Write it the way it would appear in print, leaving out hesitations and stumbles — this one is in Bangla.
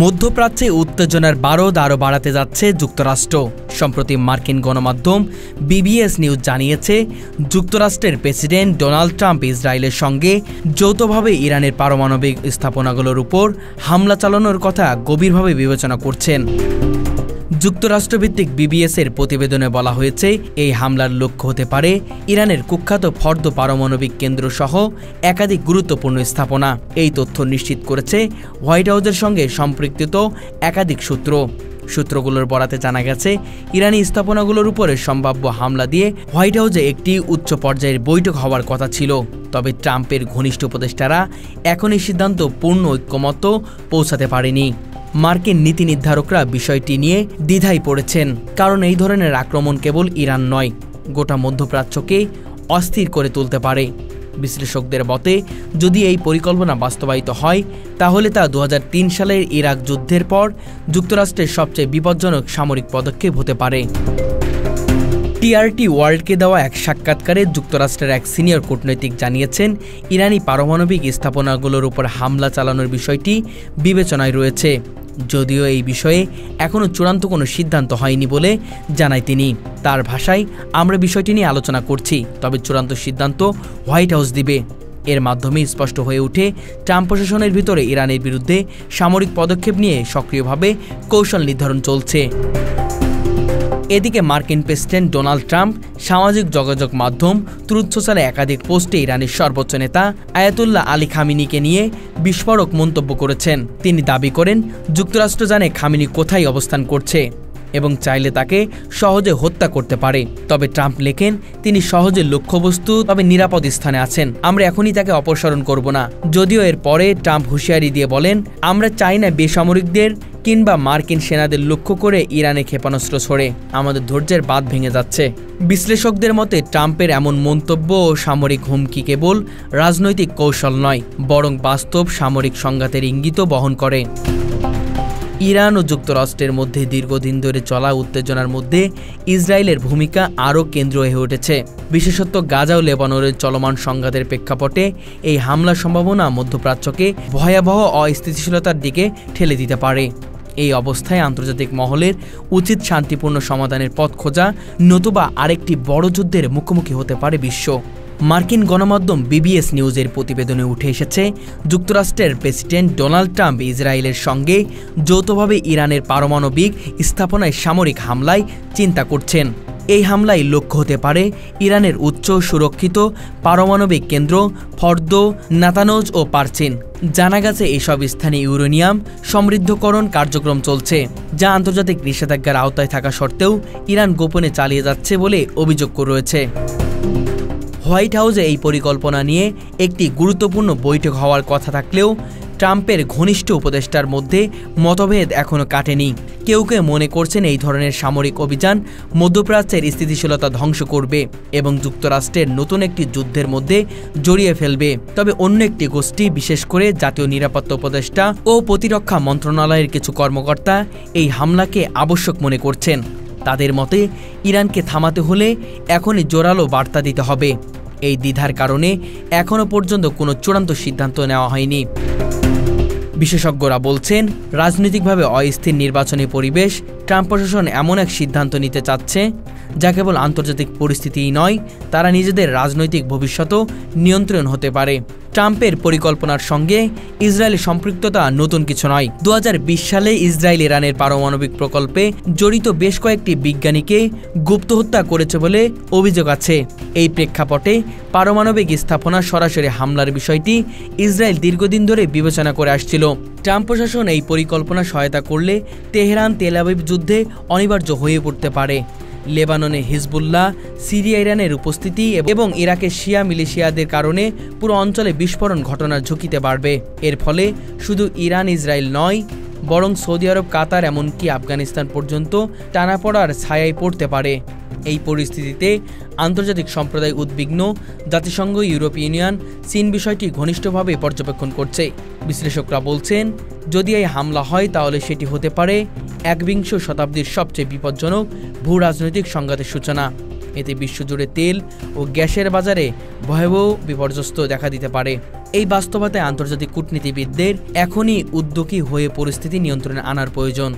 মধ্যপ্রাচ্যে উত্তেজনার বারদ আরও বাড়াতে যাচ্ছে যুক্তরাষ্ট্র। সম্প্রতি মার্কিন গণমাধ্যম বিবিএস নিউজ জানিয়েছে, যুক্তরাষ্ট্রের প্রেসিডেন্ট ডোনাল্ড ট্রাম্প ইসরায়েলের সঙ্গে যৌথভাবে ইরানের পারমাণবিক স্থাপনাগুলোর উপর হামলা চালানোর কথা গভীরভাবে বিবেচনা করছেন। যুক্তরাষ্ট্রভিত্তিক বিবিএসের প্রতিবেদনে বলা হয়েছে, এই হামলার লক্ষ্য হতে পারে ইরানের কুখ্যাত ফর্দো পারমাণবিক কেন্দ্র সহ একাধিক গুরুত্বপূর্ণ স্থাপনা। এই তথ্য নিশ্চিত করেছে হোয়াইট হাউসের সঙ্গে সম্পৃক্ত একাধিক সূত্রগুলোর বরাতে জানা গেছে, ইরানি স্থাপনাগুলোর উপরে সম্ভাব্য হামলা দিয়ে হোয়াইট হাউসে একটি উচ্চ পর্যায়ের বৈঠক হওয়ার কথা ছিল। তবে ট্রাম্পের ঘনিষ্ঠ উপদেষ্টারা এখন এই সিদ্ধান্ত পূর্ণ ঐক্যমত্য পৌঁছাতে পারেনি। মার্কিন নীতি নির্ধারকরা বিষয়টি নিয়ে দ্বিধায় পড়েছেন, কারণ এই ধরনের আক্রমণ কেবল ইরান নয়, গোটা মধ্যপ্রাচ্যকে অস্থির করে তুলতে পারে। বিশ্লেষকদের মতে, যদি এই পরিকল্পনা বাস্তবায়িত হয়, তাহলে তা 2003 সালের ইরাক যুদ্ধের পর যুক্তরাষ্ট্রের সবচেয়ে বিপজ্জনক সামরিক পদক্ষেপ হতে পারে। টিআরটি ওয়ার্ল্ডকে দেওয়া এক সাক্ষাৎকারে যুক্তরাষ্ট্রের এক সিনিয়র কূটনৈতিক জানিয়েছেন, ইরানি পারমাণবিক স্থাপনাগুলোর উপর হামলা চালানোর বিষয়টি বিবেচনায় রয়েছে, যদিও এই বিষয়ে এখনও চূড়ান্ত কোনো সিদ্ধান্ত হয়নি বলে জানায় তিনি। তার ভাষায়, আমরা বিষয়টি নিয়ে আলোচনা করছি, তবে চূড়ান্ত সিদ্ধান্ত হোয়াইট হাউস দিবে। এর মাধ্যমে স্পষ্ট হয়ে ওঠে, ট্রাম্প প্রশাসনের ভিতরে ইরানের বিরুদ্ধে সামরিক পদক্ষেপ নিয়ে সক্রিয়ভাবে কৌশল নির্ধারণ চলছে। এদিকে মার্কিন প্রেসিডেন্ট ডোনাল্ড ট্রাম্প সামাজিক যোগাযোগ মাধ্যম ট্রুথ সোশ্যালে একাধিক পোস্টে ইরানের সর্বোচ্চ নেতা আয়াতুল্লাহ আলী খামেনিকে নিয়ে বিস্ফোরক মন্তব্য করেছেন। তিনি দাবি করেন, যুক্তরাষ্ট্র জানে খামেনি কোথায় অবস্থান করছে এবং চাইলে তাকে সহজে হত্যা করতে পারে। তবে ট্রাম্প লেখেন, তিনি সহজে লক্ষ্যবস্তু তবে নিরাপদ স্থানে আছেন, আমরা এখনই তাকে অপসারণ করব না। যদিও এর পরে ট্রাম্প হুঁশিয়ারি দিয়ে বলেন, আমরা চাই না বেসামরিকদের কিংবা মার্কিন সেনাদের লক্ষ্য করে ইরানে ক্ষেপণাস্ত্র ছড়ে, আমাদের ধৈর্যের বাঁধ ভেঙে যাচ্ছে। বিশ্লেষকদের মতে, ট্রাম্পের এমন মন্তব্য ও সামরিক হুমকি কেবল রাজনৈতিক কৌশল নয়, বরং বাস্তব সামরিক সংঘাতের ইঙ্গিতও বহন করে। ইরান ও যুক্তরাষ্ট্রের মধ্যে দীর্ঘদিন ধরে চলা উত্তেজনার মধ্যে ইসরায়েলের ভূমিকা আরও কেন্দ্রীয় হয়ে উঠেছে। বিশেষত গাজা ও লেবাননের চলমান সংঘাতের প্রেক্ষাপটে এই হামলার সম্ভাবনা মধ্যপ্রাচ্যকে ভয়াবহ অস্থিতিশীলতার দিকে ঠেলে দিতে পারে। এই অবস্থায় আন্তর্জাতিক মহলের উচিত শান্তিপূর্ণ সমাধানের পথ খোঁজা, নতুবা আরেকটি বড় যুদ্ধের মুখোমুখি হতে পারে বিশ্ব। মার্কিন গণমাধ্যম বিবিএস নিউজের প্রতিবেদনে উঠে এসেছে, যুক্তরাষ্ট্রের প্রেসিডেন্ট ডোনাল্ড ট্রাম্প ইসরায়েলের সঙ্গে যৌথভাবে ইরানের পারমাণবিক স্থাপনায় সামরিক হামলায় চিন্তা করছেন। এই হামলায় লক্ষ্য হতে পারে ইরানের উচ্চ সুরক্ষিত পারমাণবিক কেন্দ্র ফর্দো, নাতানজ ও পারচিন। জানা গেছে, এসব স্থানে ইউরেনিয়াম সমৃদ্ধকরণ কার্যক্রম চলছে, যা আন্তর্জাতিক নিষেধাজ্ঞার আওতায় থাকা সত্ত্বেও ইরান গোপনে চালিয়ে যাচ্ছে বলে অভিযোগ রয়েছে। হোয়াইট হাউসে এই পরিকল্পনা নিয়ে একটি গুরুত্বপূর্ণ বৈঠক হওয়ার কথা থাকলেও ট্রাম্পের ঘনিষ্ঠ উপদেষ্টার মধ্যে মতভেদ এখনও কাটেনি। কেউ কেউ মনে করছেন, এই ধরনের সামরিক অভিযান মধ্যপ্রাচ্যের স্থিতিশীলতা ধ্বংস করবে এবং যুক্তরাষ্ট্রের নতুন একটি যুদ্ধের মধ্যে জড়িয়ে ফেলবে। তবে অন্য একটি গোষ্ঠী, বিশেষ করে জাতীয় নিরাপত্তা উপদেষ্টা ও প্রতিরক্ষা মন্ত্রণালয়ের কিছু কর্মকর্তা এই হামলাকে আবশ্যক মনে করছেন। তাদের মতে, ইরানকে থামাতে হলে এখনই জোরালো বার্তা দিতে হবে। এই দ্বিধার কারণে এখনও পর্যন্ত কোনো চূড়ান্ত সিদ্ধান্ত নেওয়া হয়নি। বিশেষজ্ঞরা বলছেন, রাজনৈতিকভাবে অস্থির নির্বাচনী পরিবেশ, ট্রাম্প প্রশাসন এমন এক সিদ্ধান্ত নিতে চাচ্ছে যা কেবল আন্তর্জাতিক পরিস্থিতিই নয়, তারা নিজেদের রাজনৈতিক ভবিষ্যতও নিয়ন্ত্রণ হতে পারে। ট্রাম্পের পরিকল্পনার সঙ্গে ইসরায়েলের সম্পৃক্ততা নতুন কিছু নয়। 2020 সালে ইসরায়েল ইরানের পারমাণবিক প্রকল্পে জড়িত বেশ কয়েকটি বিজ্ঞানীকে গুপ্ত হত্যা করেছে বলে অভিযোগ আছে। এই প্রেক্ষাপটে পারমাণবিক স্থাপনা সরাসরি হামলার বিষয়টি ইসরায়েল দীর্ঘদিন ধরে বিবেচনা করে আসছিল। ট্রাম্প প্রশাসন এই পরিকল্পনা সহায়তা করলে তেহরান তেল আবিব যুদ্ধে অনিবার্য হয়ে পড়তে পারে। লেবাননে হিজবুল্লাহ, সিরিয়া ইরানের উপস্থিতি এবং ইরাকের শিয়া মিলিশিয়াদের কারণে পুরো অঞ্চলে বিস্ফোরণ ঘটনার ঝুঁকিতে বাড়বে। এর ফলে শুধু ইরান ইসরায়েল নয়, বরং সৌদি আরব, কাতার, এমনকি আফগানিস্তান পর্যন্ত টানাপড়ার ছায়ায় পড়তে পারে। এই পরিস্থিতিতে আন্তর্জাতিক সম্প্রদায় উদ্বিগ্ন। জাতিসংঘ, ইউরোপীয় ইউনিয়ন, চীন বিষয়টি ঘনিষ্ঠভাবে পর্যবেক্ষণ করছে। বিশ্লেষকরা বলছেন, যদি এই হামলা হয় তাহলে সেটি হতে পারে একবিংশ শতাব্দীর সবচেয়ে বিপজ্জনক ভূ রাজনৈতিক সংঘাতের সূচনা। এতে বিশ্বজুড়ে তেল ও গ্যাসের বাজারে ভয়াবহ বিপর্যস্ত দেখা দিতে পারে। এই বাস্তবতায় আন্তর্জাতিক কূটনীতিবিদদের এখনই উদ্যোগী হয়ে পরিস্থিতি নিয়ন্ত্রণে আনার প্রয়োজন।